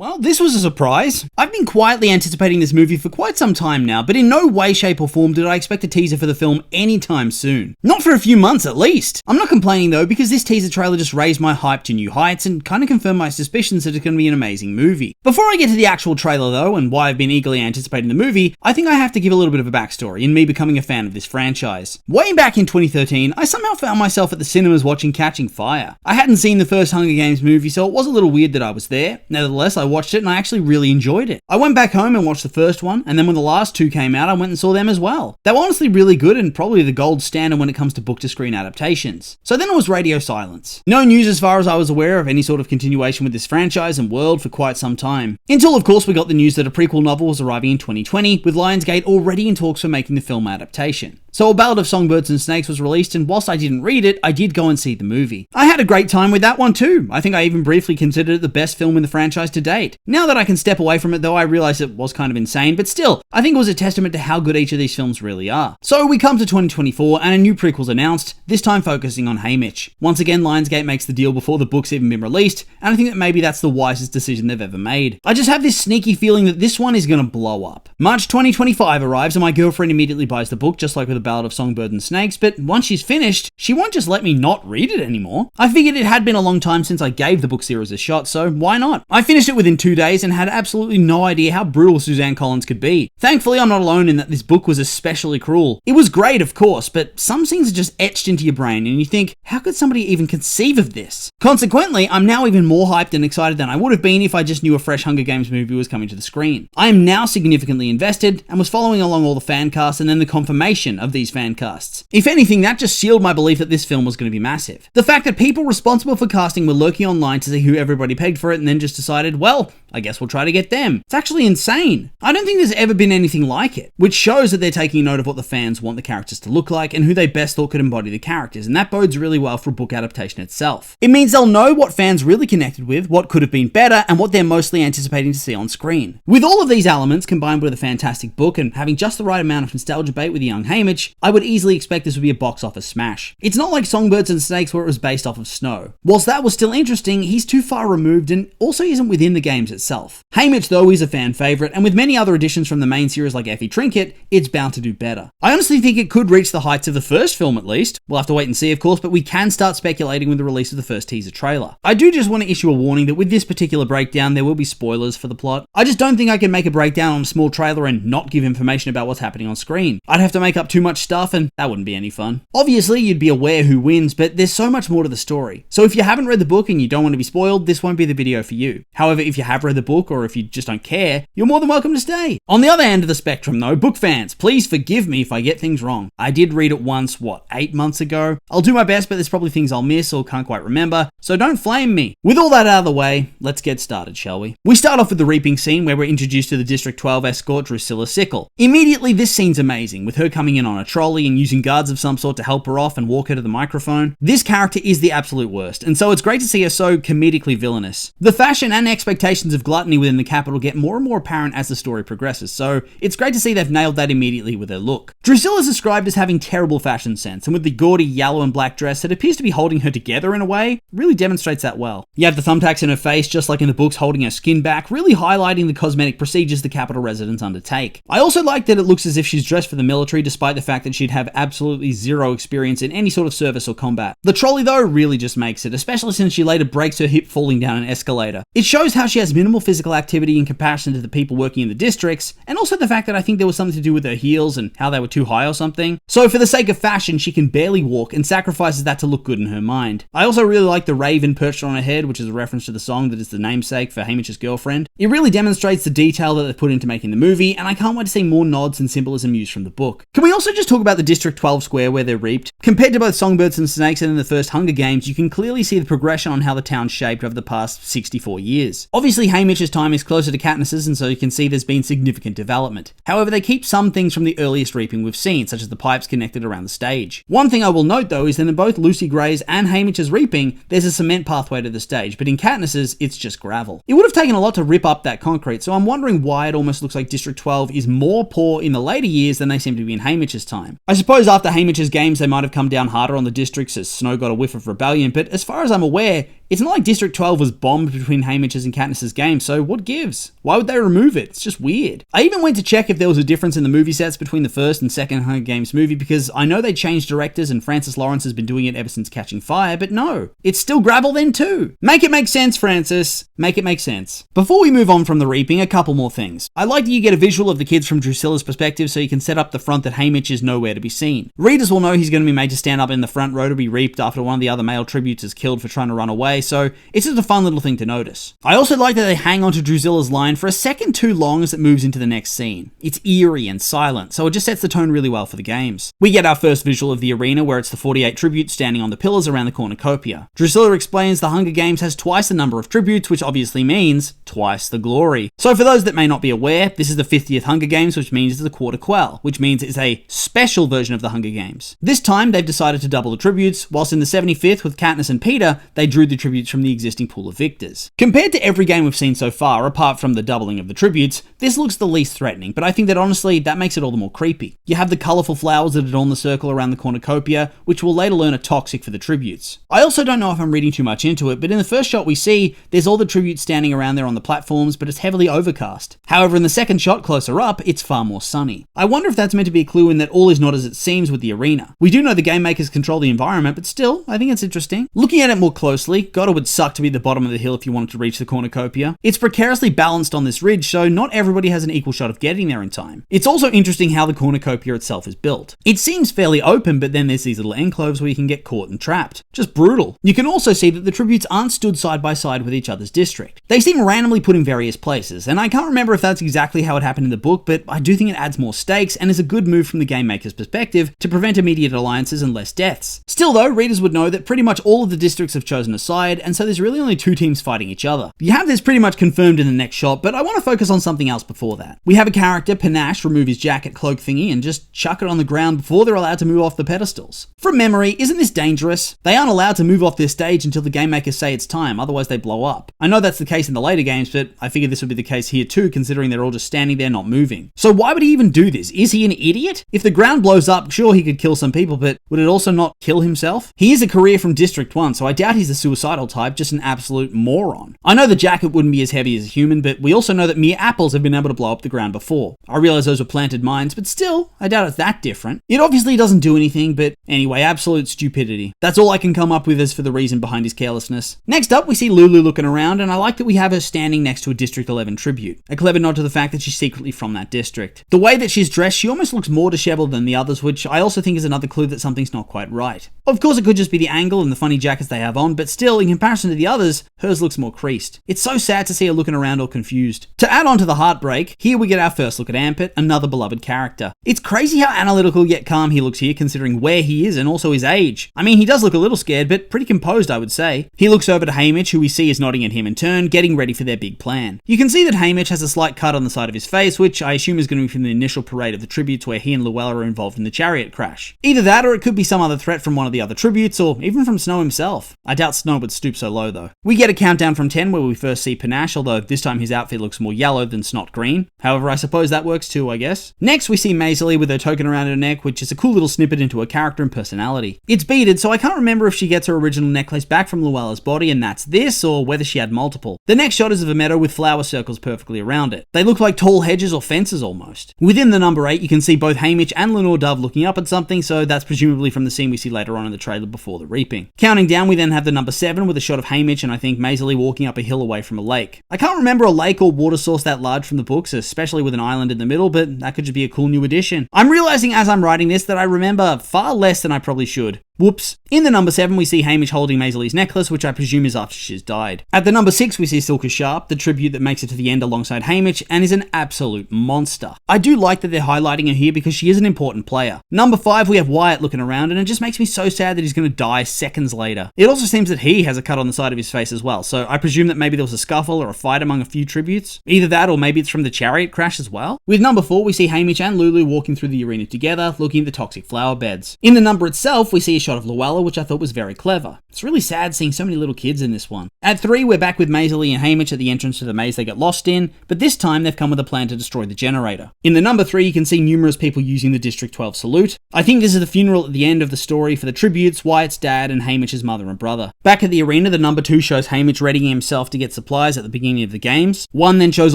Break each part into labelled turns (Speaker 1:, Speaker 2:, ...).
Speaker 1: Well, this was a surprise. I've been quietly anticipating this movie for quite some time now, but in no way, shape or form did I expect a teaser for the film anytime soon. Not for a few months at least. I'm not complaining though, because this teaser trailer just raised my hype to new heights and kind of confirmed my suspicions that it's going to be an amazing movie. Before I get to the actual trailer though, and why I've been eagerly anticipating the movie, I think I have to give a little bit of a backstory in me becoming a fan of this franchise. Way back in 2013, I somehow found myself at the cinemas watching Catching Fire. I hadn't seen the first Hunger Games movie, so it was a little weird that I was there. Nevertheless, I watched it and I actually really enjoyed it. I went back home and watched the first one, and then when the last two came out, I went and saw them as well. They were honestly really good and probably the gold standard when it comes to book-to-screen adaptations. So then it was radio silence. No news as far as I was aware of any sort of continuation with this franchise and world for quite some time. Until of course we got the news that a prequel novel was arriving in 2020, with Lionsgate already in talks for making the film adaptation. So A Ballad of Songbirds and Snakes was released, and whilst I didn't read it, I did go and see the movie. I had a great time with that one too. I think I even briefly considered it the best film in the franchise to date. Now that I can step away from it though, I realise it was kind of insane, but still, I think it was a testament to how good each of these films really are. So we come to 2024 and a new prequel's announced, this time focusing on Haymitch. Once again, Lionsgate makes the deal before the book's even been released, and I think that maybe that's the wisest decision they've ever made. I just have this sneaky feeling that this one is gonna blow up. March 2025 arrives and my girlfriend immediately buys the book, just like with A Ballad of Songbirds and Snakes, but once she's finished, she won't just let me not read it anymore. I figured it had been a long time since I gave the book series a shot, so why not? I finished it within 2 days and had absolutely no idea how brutal Suzanne Collins could be. Thankfully, I'm not alone in that this book was especially cruel. It was great, of course, but some scenes are just etched into your brain and you think, how could somebody even conceive of this? Consequently, I'm now even more hyped and excited than I would have been if I just knew a fresh Hunger Games movie was coming to the screen. I am now significantly invested and was following along all the fan casts and then the confirmation of these fan casts. If anything, that just sealed my belief that this film was going to be massive. The fact that people responsible for casting were lurking online to see who everybody pegged for it and then just decided, well, I guess we'll try to get them. It's actually insane. I don't think there's ever been anything like it, which shows that they're taking note of what the fans want the characters to look like and who they best thought could embody the characters, and that bodes really well for a book adaptation itself. It means they'll know what fans really connected with, what could have been better, and what they're mostly anticipating to see on screen. With all of these elements combined with a fantastic book and having just the right amount of nostalgia bait with the young Haymitch, I would easily expect this would be a box office smash. It's not like Songbirds and Snakes where it was based off of Snow. Whilst that was still interesting, he's too far removed and also isn't within the games itself. Haymitch though is a fan favourite, and with many other additions from the main series like Effie Trinket, it's bound to do better. I honestly think it could reach the heights of the first film at least. We'll have to wait and see of course, but we can start speculating with the release of the first teaser trailer. I do just want to issue a warning that with this particular breakdown there will be spoilers for the plot. I just don't think I can make a breakdown on a small trailer and not give information about what's happening on screen. I'd have to make up too much stuff and that wouldn't be any fun. Obviously you'd be aware who wins, but there's so much more to the story. So if you haven't read the book and you don't want to be spoiled, this won't be the video for you. However, if you have read the book or if you just don't care, you're more than welcome to stay. On the other end of the spectrum though, book fans, please forgive me if I get things wrong. I did read it once, 8 months ago? I'll do my best, but there's probably things I'll miss or can't quite remember, so don't flame me. With all that out of the way, let's get started, shall we? We start off with the reaping scene where we're introduced to the District 12 escort Drusilla Sickle. Immediately, this scene's amazing, with her coming in on a trolley and using guards of some sort to help her off and walk her to the microphone. This character is the absolute worst, and so it's great to see her so comedically villainous. The fashion and expectations of gluttony within the capital get more and more apparent as the story progresses, so it's great to see they've nailed that immediately with her look. Drusilla's described as having terrible fashion sense, and with the gaudy yellow and black dress that appears to be holding her together in a way, really demonstrates that well. You have the thumbtacks in her face, just like in the books, holding her skin back, really highlighting the cosmetic procedures the capital residents undertake. I also like that it looks as if she's dressed for the military, despite the fact that she'd have absolutely zero experience in any sort of service or combat. The trolley though really just makes it, especially since she later breaks her hip falling down an escalator. It shows how she has minimal physical activity in comparison to the people working in the districts, and also the fact that I think there was something to do with her heels and how they were too high or something. So for the sake of fashion, she can barely walk and sacrifices that to look good in her mind. I also really like the raven perched on her head, which is a reference to the song that is the namesake for Haymitch's girlfriend. It really demonstrates the detail that they've put into making the movie, and I can't wait to see more nods and symbolism used from the book. Can we also just talk about the District 12 square where they're reaped? Compared to both Songbirds and Snakes and in the first Hunger Games, you can clearly see the progression on how the town's shaped over the past 64 years. Obviously, Haymitch's time is closer to Katniss's, and so you can see there's been significant development. However, they keep some things from the earliest reaping we've seen, such as the pipes connected around the stage. One thing I will note though is that in both Lucy Gray's and Haymitch's reaping, there's a cement pathway to the stage, but in Katniss's, it's just gravel. It would have taken a lot to rip up that concrete, so I'm wondering why it almost looks like District 12 is more poor in the later years than they seem to be in Haymitch's time. I suppose after Haymitch's games, they might have come down harder on the districts as Snow got a whiff of rebellion, but as far as I'm aware, It's not like District 12 was bombed between Haymitch's and Katniss's games, so what gives? Why would they remove it? It's just weird. I even went to check if there was a difference in the movie sets between the first and second Hunger Games movie, because I know they changed directors and Francis Lawrence has been doing it ever since Catching Fire, but no, it's still gravel then too. Make it make sense, Francis. Make it make sense. Before we move on from the reaping, a couple more things. I like that you get a visual of the kids from Drusilla's perspective so you can set up the front that Haymitch is nowhere to be seen. Readers will know he's going to be made to stand up in the front row to be reaped after one of the other male tributes is killed for trying to run away, so it's just a fun little thing to notice. I also like that they hang onto Drusilla's line for a second too long as it moves into the next scene. It's eerie and silent, so it just sets the tone really well for the games. We get our first visual of the arena where it's the 48 tributes standing on the pillars around the cornucopia. Drusilla explains the Hunger Games has twice the number of tributes, which obviously means twice the glory. So for those that may not be aware, this is the 50th Hunger Games, which means it's a quarter quell, which means it's a special version of the Hunger Games. This time they've decided to double the tributes, whilst in the 75th with Katniss and Peter, they drew the tributes from the existing pool of victors. Compared to every game we've seen so far, apart from the doubling of the tributes, this looks the least threatening, but I think that honestly, that makes it all the more creepy. You have the colourful flowers that adorn the circle around the cornucopia, which we'll later learn are toxic for the tributes. I also don't know if I'm reading too much into it, but in the first shot we see, there's all the tributes standing around there on the platforms, but it's heavily overcast. However, in the second shot closer up, it's far more sunny. I wonder if that's meant to be a clue in that all is not as it seems with the arena. We do know the game makers control the environment, but still, I think it's interesting. Looking at it more closely, God, it would suck to be at the bottom of the hill if you wanted to reach the cornucopia. It's precariously balanced on this ridge, so not everybody has an equal shot of getting there in time. It's also interesting how the cornucopia itself is built. It seems fairly open, but then there's these little enclaves where you can get caught and trapped. Just brutal. You can also see that the tributes aren't stood side by side with each other's district. They seem randomly put in various places, and I can't remember if that's exactly how it happened in the book, but I do think it adds more stakes and is a good move from the game maker's perspective to prevent immediate alliances and less deaths. Still though, readers would know that pretty much all of the districts have chosen a side, and so there's really only two teams fighting each other. You have this pretty much confirmed in the next shot, but I want to focus on something else before that. We have a character, Panache, remove his jacket cloak thingy and just chuck it on the ground before they're allowed to move off the pedestals. From memory, isn't this dangerous? They aren't allowed to move off this stage until the game makers say it's time, otherwise they blow up. I know that's the case in the later games, but I figured this would be the case here too, considering they're all just standing there not moving. So why would he even do this? Is he an idiot? If the ground blows up, sure he could kill some people, but would it also not kill himself? He is a career from District 1, so I doubt he's the suicidal type, just an absolute moron. I know the jacket wouldn't be as heavy as a human, but we also know that mere apples have been able to blow up the ground before. I realize those were planted mines, but still, I doubt it's that different. It obviously doesn't do anything, but anyway, absolute stupidity. That's all I can come up with as for the reason behind his carelessness. Next up, we see Lulu looking around, and I like that we have her standing next to a District 11 tribute. A clever nod to the fact that she's secretly from that district. The way that she's dressed, she almost looks more disheveled than the others, which I also think is another clue that something's not quite right. Of course, it could just be the angle and the funny jackets they have on, but still, in comparison to the others, hers looks more creased. It's so sad to see her looking around all confused. To add on to the heartbreak, here we get our first look at Ampit, another beloved character. It's crazy how analytical yet calm he looks here, considering where he is and also his age. I mean, he does look a little scared, but pretty composed, I would say. He looks over to Haymitch, who we see is nodding at him in turn, getting ready for their big plan. You can see that Haymitch has a slight cut on the side of his face, which I assume is going to be from the initial parade of the tributes where he and Luella are involved in the chariot crash. Either that, or it could be some other threat from one of the other tributes, or even from Snow himself. I doubt Snow would stoop so low, though. We get a countdown from 10 where we first see Panache, although this time his outfit looks more yellow than snot green. However, I suppose that works too, I guess. Next, we see Maisie with her token around her neck, which is a cool little snippet into her character and personality. It's beaded, so I can't remember if she gets her original necklace back from Luella's body and that's this, or whether she had multiple. The next shot is of a meadow with flower circles perfectly around it. They look like tall hedges or fences almost. Within the number 8, you can see both Haymitch and Lenore Dove looking up at something, so that's presumably from the scene we see later on in the trailer before the reaping. Counting down, we then have the number 7 with a shot of Haymitch and I think Maisie walking up a hill away from a lake. I can't remember a lake or water source that large from the books, especially with an island in the middle, but that could just be a cool new addition. I'm realizing as I'm writing this that I remember far less than I probably should. Whoops. In the number 7, we see Haymitch holding Maisley's necklace, which I presume is after she's died. At the number 6, we see Silka Sharp, the tribute that makes it to the end alongside Haymitch, and is an absolute monster. I do like that they're highlighting her here because she is an important player. Number 5, we have Wyatt looking around, and it just makes me so sad that he's going to die seconds later. It also seems that he has a cut on the side of his face as well, so I presume that maybe there was a scuffle or a fight among a few tributes. Either that, or maybe it's from the chariot crash as well. With number 4, we see Haymitch and Lulu walking through the arena together, looking at the toxic flower beds. In the number itself, we see a shot of Luella, which I thought was very clever. It's really sad seeing so many little kids in this one. At 3, we're back with Maisie and Haymitch at the entrance to the maze they get lost in, but this time they've come with a plan to destroy the generator. In the number 3, you can see numerous people using the District 12 salute. I think this is the funeral at the end of the story for the tributes, Wyatt's dad and Haymitch's mother and brother. Back at the arena, the number 2 shows Haymitch readying himself to get supplies at the beginning of the games. 1 then shows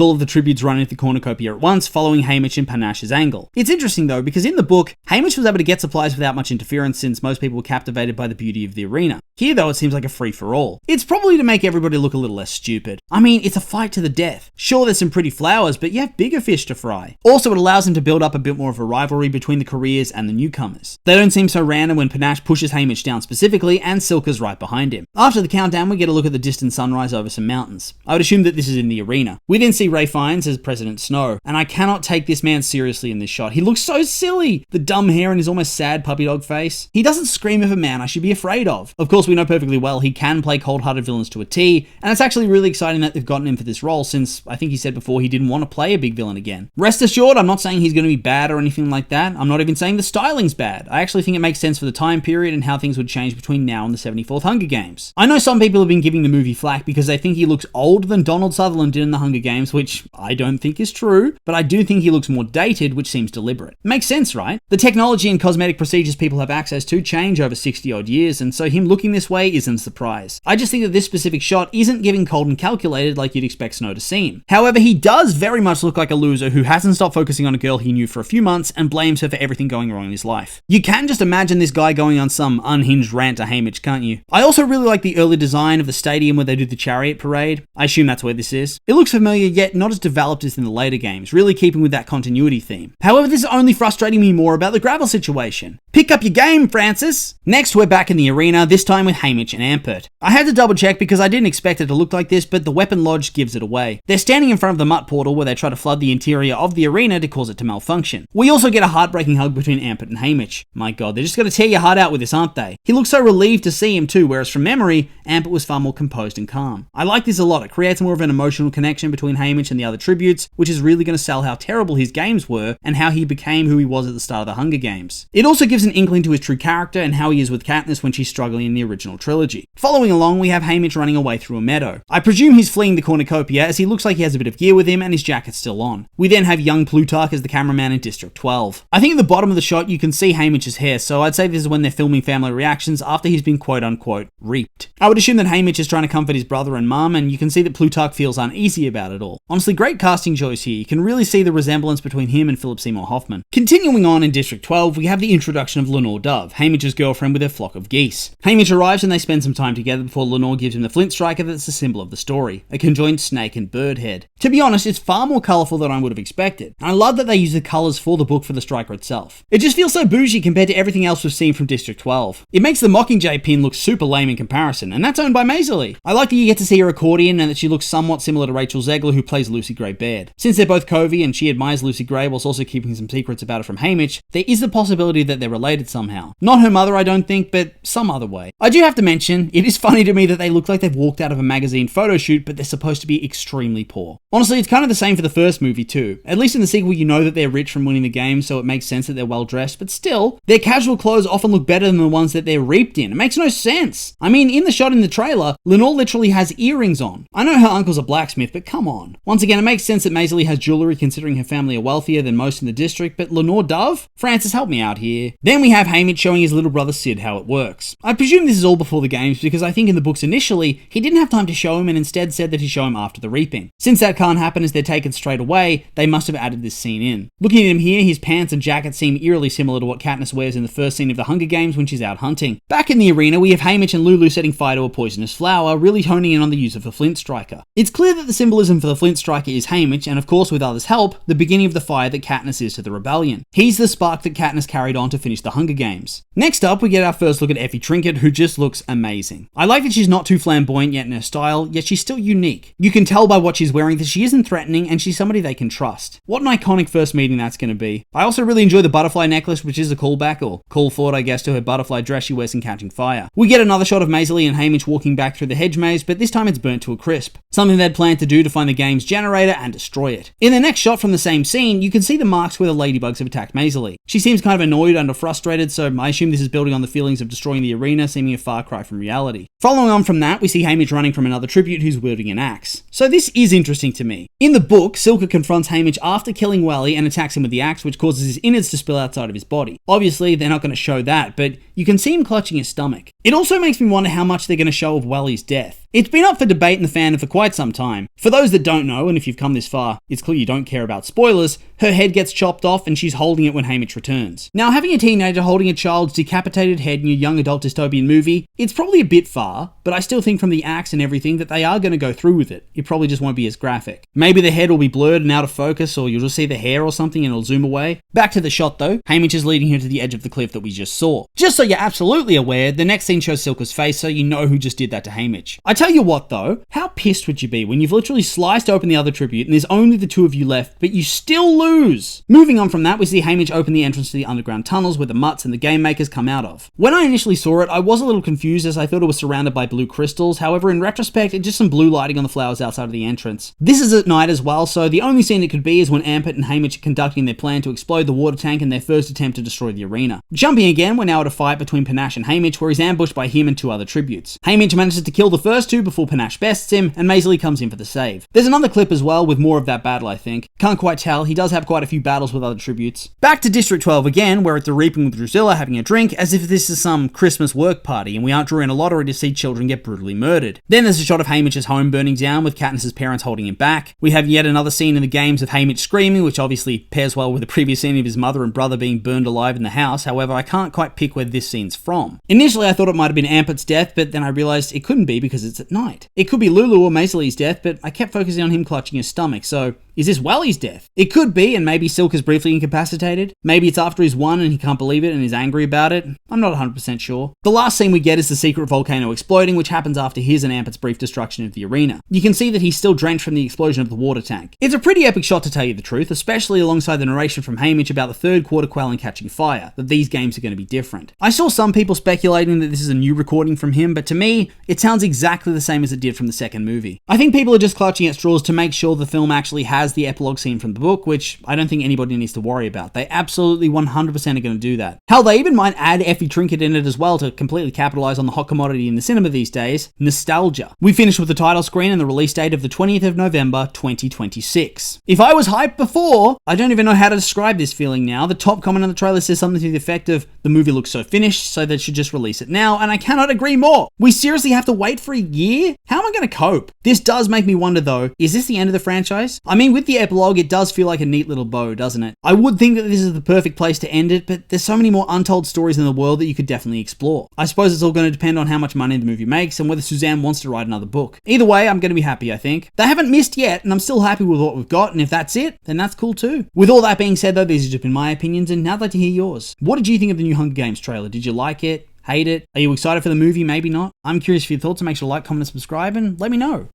Speaker 1: all of the tributes running at the cornucopia at once, following Haymitch and Panash's angle. It's interesting though, because in the book, Haymitch was able to get supplies without much interference since most people were captivated by the beauty of the arena. Here though, it seems like a free-for-all. It's probably to make everybody look a little less stupid. I mean, it's a fight to the death. Sure, there's some pretty flowers, but you have bigger fish to fry. Also, it allows him to build up a bit more of a rivalry between the careers and the newcomers. They don't seem so random when Panache pushes Haymitch down specifically, and Silka's right behind him. After the countdown, we get a look at the distant sunrise over some mountains. I would assume that this is in the arena. We then see Ray Fiennes as President Snow, and I cannot take this man seriously in this shot. He looks so silly! The dumb hair and his almost sad puppy dog face. He doesn't scream of a man I should be afraid of. Of course, we know perfectly well he can play cold-hearted villains to a T, and it's actually really exciting that they've gotten him for this role, since I think he said before he didn't want to play a big villain again. Rest assured, I'm not saying he's going to be bad or anything like that. I'm not even saying the styling's bad. I actually think it makes sense for the time period and how things would change between now and the 74th Hunger Games. I know some people have been giving the movie flack because they think he looks older than Donald Sutherland did in the Hunger Games, which I don't think is true, but I do think he looks more dated, which seems deliberate. Makes sense, right? The technology and cosmetic procedures people have access to change over 60 odd years, and so him looking this way isn't a surprise. I just think that this specific shot isn't giving cold and calculated like you'd expect Snow to seem. However, he does very much look like a loser who hasn't stopped focusing on a girl he knew for a few months and blames her for everything going wrong in his life. You can just imagine this guy going on some unhinged rant to Haymitch, can't you? I also really like the early design of the stadium where they do the chariot parade. I assume that's where this is. It looks familiar, yet not as developed as in the later games, really keeping with that continuity theme. However, this is only frustrating me more about the gravel situation. Pick up your game, Francis! Next, we're back in the arena, this time with Haymitch and Ampert. I had to double check because I didn't expect it to look like this, but the weapon lodge gives it away. They're standing in front of the Mutt portal where they try to flood the interior of the arena to cause it to malfunction. We also get a heartbreaking hug between Ampert and Haymitch. My god, they're just gonna tear your heart out with this, aren't they? He looks so relieved to see him too, whereas from memory, Ampert was far more composed and calm. I like this a lot. It creates more of an emotional connection between Haymitch and the other tributes, which is really gonna sell how terrible his games were and how he became who he was at the start of the Hunger Games. It also gives an inkling to his true character and how he is with Katniss when she's struggling in the original trilogy. Following along, we have Haymitch running away through a meadow. I presume he's fleeing the cornucopia as he looks like he has a bit of gear with him and his jacket's still on. We then have young Plutarch as the cameraman in District 12. I think at the bottom of the shot you can see Haymitch's hair, so I'd say this is when they're filming family reactions after he's been quote unquote reaped. I would assume that Haymitch is trying to comfort his brother and mum, and you can see that Plutarch feels uneasy about it all. Honestly, great casting choice here. You can really see the resemblance between him and Philip Seymour Hoffman. Continuing on in District 12, we have the introduction of Lenore Dove, Haymitch's girlfriend with her flock of geese. Haymitch arrives and they spend some time together before Lenore gives him the flint striker that's the symbol of the story, a conjoined snake and bird head. To be honest, it's far more colourful than I would have expected, and I love that they use the colours for the book for the striker itself. It just feels so bougie compared to everything else we've seen from District 12. It makes the Mockingjay pin look super lame in comparison, and that's owned by Maisie. I like that you get to see her accordion and that she looks somewhat similar to Rachel Zegler, who plays Lucy Gray Baird. Since they're both Covey and she admires Lucy Gray whilst also keeping some secrets about her from Haymitch, there is the possibility that they're related somehow. Not her mother, I don't think, but some other way. I do have to mention, it is funny to me that they look like they've walked out of a magazine photo shoot, but they're supposed to be extremely poor. Honestly, it's kind of the same for the first movie too. At least in the sequel, you know that they're rich from winning the game, so it makes sense that they're well dressed, but still, their casual clothes often look better than the ones that they're reaped in. It makes no sense. I mean, in the shot in the trailer, Lenore literally has earrings on. I know her uncle's a blacksmith, but come on. Once again, it makes sense that Maisie has jewelry considering her family are wealthier than most in the district, but Lenore Dove? Francis, help me out here. Then we have Haymitch showing his little brother Sid how it works. I presume this is all before the games because I think in the books initially, he didn't have time to show him and instead said that he'd show him after the reaping. Since that can't happen as they're taken straight away, they must have added this scene in. Looking at him here, his pants and jacket seem eerily similar to what Katniss wears in the first scene of the Hunger Games when she's out hunting. Back in the arena, we have Haymitch and Lulu setting fire to a poisonous flower, really honing in on the use of the flint striker. It's clear that the symbolism for the flint striker is Haymitch, and of course with others' help, the beginning of the fire that Katniss is to the rebellion. He's the spark that Katniss carried on to finish the Hunger Games. Next up, we get our first look at Effie Trinket, who just looks amazing. I like that she's not too flamboyant yet in her style, yet she's still unique. You can tell by what she's wearing that she isn't threatening and she's somebody they can trust. What an iconic first meeting that's going to be. I also really enjoy the butterfly necklace, which is a callback, or call forward I guess, to her butterfly dress she wears in Catching Fire. We get another shot of Maisie and Haymitch walking back through the hedge maze, but this time it's burnt to a crisp. Something they'd planned to do to find the game's generator and destroy it. In the next shot from the same scene, you can see the marks where the ladybugs have attacked Maisie. She seems kind of annoyed and frustrated, so I assume this is built building on the feelings of destroying the arena, seeming a far cry from reality. Following on from that, we see Haymitch running from another tribute who's wielding an axe. So this is interesting to me. In the book, Silka confronts Haymitch after killing Wally and attacks him with the axe, which causes his innards to spill outside of his body. Obviously, they're not going to show that, but you can see him clutching his stomach. It also makes me wonder how much they're going to show of Wally's death. It's been up for debate in the fandom for quite some time. For those that don't know, and if you've come this far, it's clear you don't care about spoilers, her head gets chopped off and she's holding it when Haymitch returns. Now, having a teenager holding a child's decapitated head in your young adult dystopian movie, it's probably a bit far, but I still think from the axe and everything that they are going to go through with it. It probably just won't be as graphic. Maybe the head will be blurred and out of focus, or you'll just see the hair or something and it'll zoom away. Back to the shot though, Haymitch is leading her to the edge of the cliff that we just saw. Just so you're absolutely aware, the next scene shows Silka's face, so you know who just did that to Haymitch. I tell you what though, how pissed would you be when you've literally sliced open the other tribute and there's only the two of you left, but you still lose? Moving on from that, we see Haymitch open the entrance to the underground tunnels where the mutts and the game makers come out of. When I initially saw it, I was a little confused as I thought it was surrounded by blue crystals. However, in retrospect, it's just some blue lighting on the flowers outside of the entrance. This is at night as well, so the only scene it could be is when Ampit and Haymitch are conducting their plan to explode the water tank in their first attempt to destroy the arena. Jumping again, we're now at a fight between Panache and Haymitch where he's ambushed by him and two other tributes. Haymitch manages to kill the first two before Panache bests him, and Maisley comes in for the save. There's another clip as well with more of that battle, I think. Can't quite tell, he does have quite a few battles with other tributes. Back to District 12 again, we're at the Reaping with Drusilla having a drink, as if this is some Christmas work party and we aren't drawing a lottery to see children get brutally murdered. Then there's a shot of Haymitch's home burning down with Katniss's parents holding him back. We have yet another scene in the games of Haymitch screaming, which obviously pairs well with the previous scene of his mother and brother being burned alive in the house. However, I can't quite pick where this scene's from. Initially I thought it might have been Ampit's death, but then I realized it couldn't be because it's at night. It could be Lulu or Maisley's death, but I kept focusing on him clutching his stomach, so is this Wally's death? It could be, and maybe Silka's briefly incapacitated. Maybe it's after he's won and he can't believe it and is angry about it. I'm not 100% sure. The last scene we get is the secret volcano exploding, which happens after his and Ampit's brief destruction of the arena. You can see that he's still drenched from the explosion of the water tank. It's a pretty epic shot to tell you the truth, especially alongside the narration from Haymitch about the third quarter quelling catching fire, that these games are going to be different. I saw some people speculating that this is a new recording from him, but to me, it sounds exactly the same as it did from the second movie. I think people are just clutching at straws to make sure the film actually has the epilogue scene from the book, which I don't think anybody needs to worry about. They absolutely 100% are going to do that. Hell, they even might add Effie Trinket in it as well to completely capitalize on the hot commodity in the cinema these days, nostalgia. We finished with the title screen and the release date of the 20th of November, 2026. If I was hyped before, I don't even know how to describe this feeling now. The top comment on the trailer says something to the effect of, the movie looks so finished, so they should just release it now, and I cannot agree more. We seriously have to wait for a year? How am I going to cope? This does make me wonder though, is this the end of the franchise? I mean, with the epilogue, it does feel like a neat little bow, doesn't it? I would think that this is the perfect place to end it, but there's so many more untold stories in the world that you could definitely explore. I suppose it's all going to depend on how much money the movie makes and whether Suzanne wants to write another book. Either way, I'm going to be happy, I think. They haven't missed yet, and I'm still happy with what we've got, and if that's it, then that's cool too. With all that being said though, these have just been my opinions, and now I'd like to hear yours. What did you think of the new Hunger Games trailer? Did you like it? Hate it? Are you excited for the movie? Maybe not? I'm curious for your thoughts, so make sure to like, comment, and subscribe, and let me know.